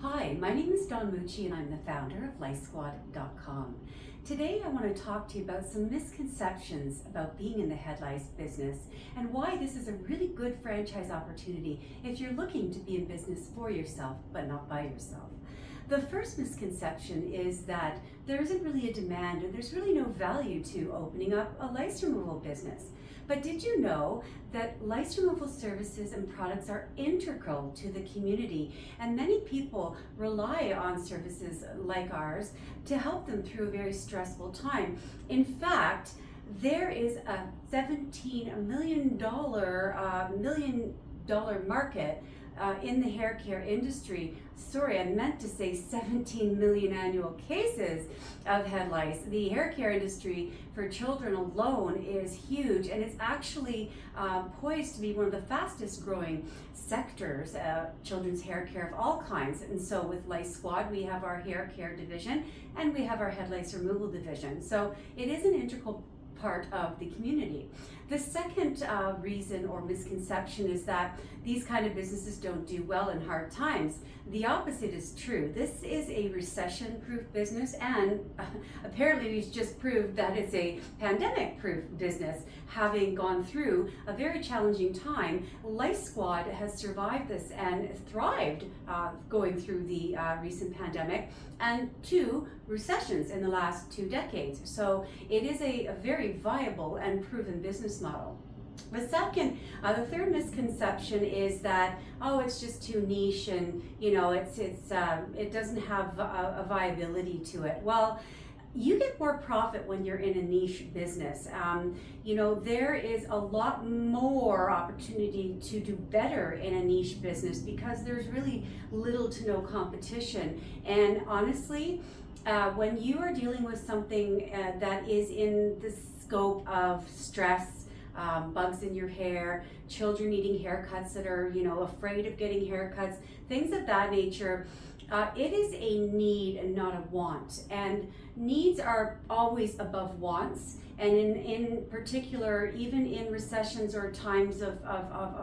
Hi, my name is Dawn Mucci and I'm the founder of LiceSquad.com. Today I want to talk to you about some misconceptions about being in the head lice business and why this is a really good franchise opportunity if you're looking to be in business for yourself but not by yourself. The first misconception is that there isn't really a demand and there's really no value to opening up a lice removal business. But did you know that lice removal services and products are integral to the community, and many people rely on services like ours to help them through a very stressful time? In fact, there is a $17 million market in the hair care industry. Sorry, I meant to say 17 million annual cases of head lice. The hair care industry for children alone is huge, and it's actually poised to be one of the fastest growing sectors, children's hair care of all kinds. And so with Lice Squad, we have our hair care division and we have our head lice removal division. So it is an integral part of the community. The second reason or misconception is that these kind of businesses don't do well in hard times. The opposite is true. This is a recession-proof business, and apparently we've just proved that it's a pandemic-proof business. Having gone through a very challenging time, Lice Squad has survived this and thrived going through the recent pandemic and 2 recessions in the last 2 decades. So it is a very viable and proven business model. The third misconception is that, oh, it's just too niche and it doesn't have a viability to it. Well, you get more profit when you're in a niche business. There is a lot more opportunity to do better in a niche business because there's really little to no competition. And honestly, when you are dealing with something that is in the scope of stress, bugs in your hair, children needing haircuts that are, afraid of getting haircuts, things of that nature, it is a need and not a want. And needs are always above wants. And in particular, even in recessions or times of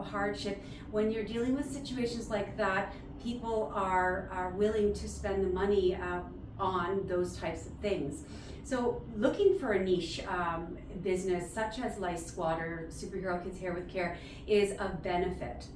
hardship, when you're dealing with situations like that, people are willing to spend the money on those types of things. So looking for a niche business such as Lice Squad or Superhero Kids Hair with Care is a benefit.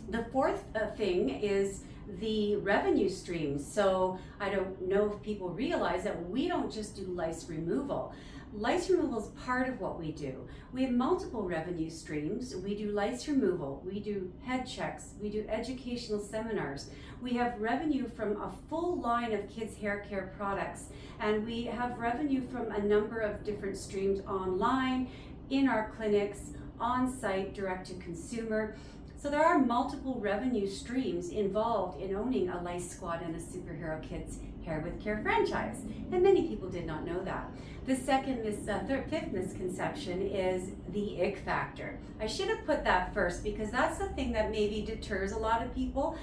The fourth thing is the revenue streams. So I don't know if people realize that we don't just do lice removal. Lice removal is part of what we do. We have multiple revenue streams. We do lice removal, we do head checks, we do educational seminars. We have revenue from a full line of kids hair care products, and we have revenue from a number of different streams online, in our clinics, on site, direct to consumer. So there are multiple revenue streams involved in owning a Lice Squad and a Superhero Kids Hair with Care franchise, and many people did not know that. The fifth misconception is the ick factor. I should have put that first because that's the thing that maybe deters a lot of people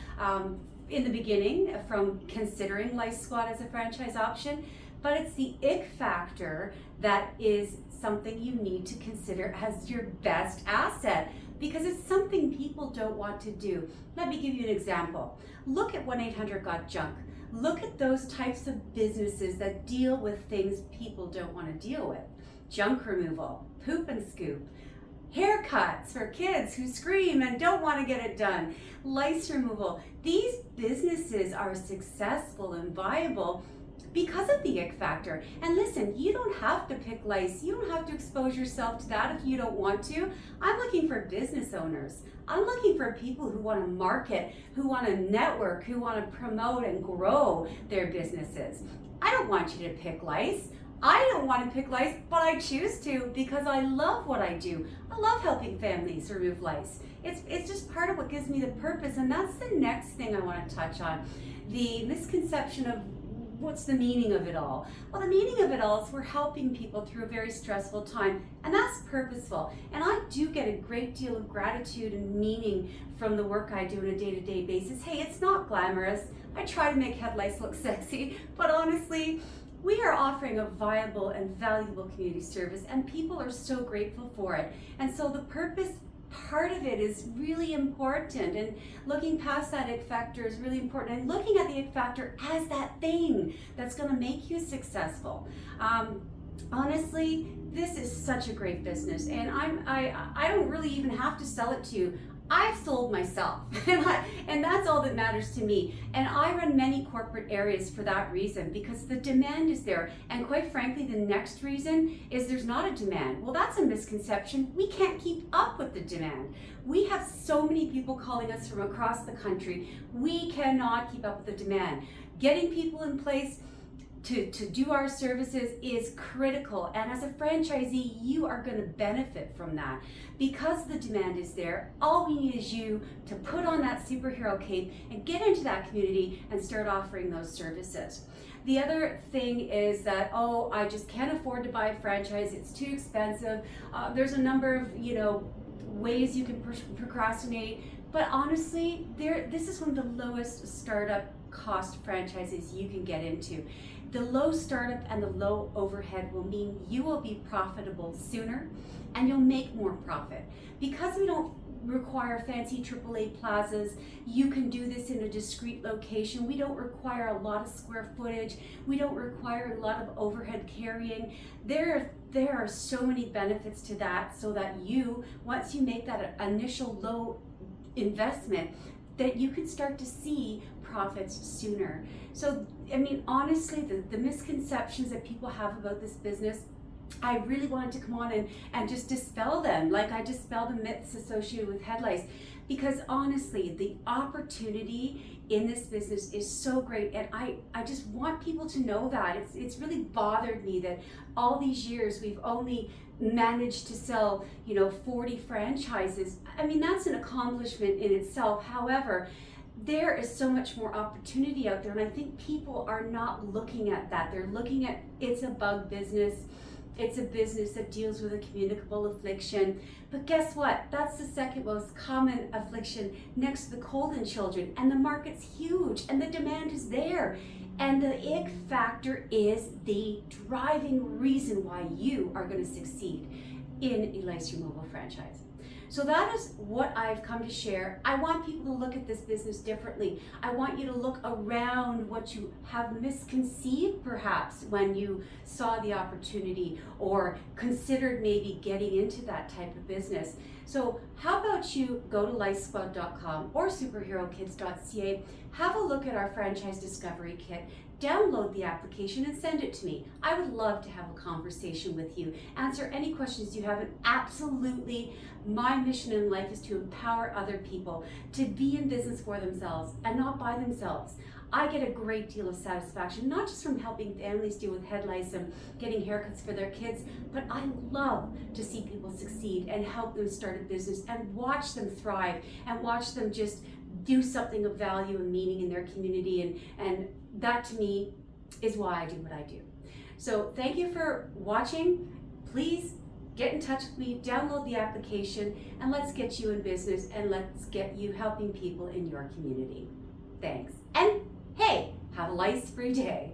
in the beginning from considering Lice Squad as a franchise option, but it's the ick factor that is something you need to consider as your best asset, because it's something people don't want to do. Let me give you an example. Look at 1-800-GOT-JUNK. Look at those types of businesses that deal with things people don't want to deal with. Junk removal, poop and scoop, haircuts for kids who scream and don't want to get it done, lice removal. These businesses are successful and viable because of the ick factor. And listen, you don't have to pick lice. You don't have to expose yourself to that if you don't want to. I'm looking for business owners. I'm looking for people who want to market, who want to network, who want to promote and grow their businesses. I don't want you to pick lice. I don't want to pick lice, but I choose to because I love what I do. I love helping families remove lice. It's just part of what gives me the purpose, and that's the next thing I want to touch on. The misconception of what's the meaning of it all? Well, the meaning of it all is we're helping people through a very stressful time, and that's purposeful. And I do get a great deal of gratitude and meaning from the work I do on a day-to-day basis. Hey, it's not glamorous. I try to make head lice look sexy, but honestly, we are offering a viable and valuable community service, and people are so grateful for it. And so the purpose part of it is really important, and looking past that ick factor is really important, and looking at the ick factor as that thing that's going to make you successful. Honestly, this is such a great business, and I don't really even have to sell it to you. I've sold myself, and that's all that matters to me. And I run many corporate areas for that reason, because the demand is there. And quite frankly, the next reason is there's not a demand. Well, that's a misconception. We can't keep up with the demand. We have so many people calling us from across the country. We cannot keep up with the demand. Getting people in place to do our services is critical, and as a franchisee, you are going to benefit from that. Because the demand is there, all we need is you to put on that superhero cape and get into that community and start offering those services. The other thing is that, oh, I just can't afford to buy a franchise, it's too expensive. There's a number of ways you can procrastinate, but honestly, this is one of the lowest startup cost franchises you can get into. The low startup and the low overhead will mean you will be profitable sooner and you'll make more profit. Because we don't require fancy AAA plazas, you can do this in a discrete location. We don't require a lot of square footage. We don't require a lot of overhead carrying. There are so many benefits to that, so that you, once you make that initial low investment, that you can start to see profits sooner. So, I mean, honestly, the misconceptions that people have about this business, I really wanted to come on and just dispel them, like I dispel the myths associated with head lice. Because honestly, the opportunity in this business is so great, and I just want people to know that. It's really bothered me that all these years we've only managed to sell 40 franchises. I mean, that's an accomplishment in itself. However, there is so much more opportunity out there, and I think people are not looking at that. They're looking at it's a bug business. It's a business that deals with a communicable affliction. But guess what? That's the second most common affliction next to the cold in children. And the market's huge and the demand is there. And the ick factor is the driving reason why you are going to succeed in a Lice removal franchise. So that is what I've come to share. I want people to look at this business differently. I want you to look around what you have misconceived perhaps when you saw the opportunity or considered maybe getting into that type of business. So how about you go to licesquad.com or superherokids.ca, have a look at our franchise discovery kit, download the application and send it to me. I would love to have a conversation with you, answer any questions you have, and absolutely my mission in life is to empower other people to be in business for themselves and not by themselves. I get a great deal of satisfaction, not just from helping families deal with head lice and getting haircuts for their kids, but I love to see people succeed and help them start a business and watch them thrive and watch them just do something of value and meaning in their community, and that to me is why I do what I do. So thank you for watching. Please get in touch with me, download the application, and let's get you in business and let's get you helping people in your community. Thanks. And hey, have a lice-free day.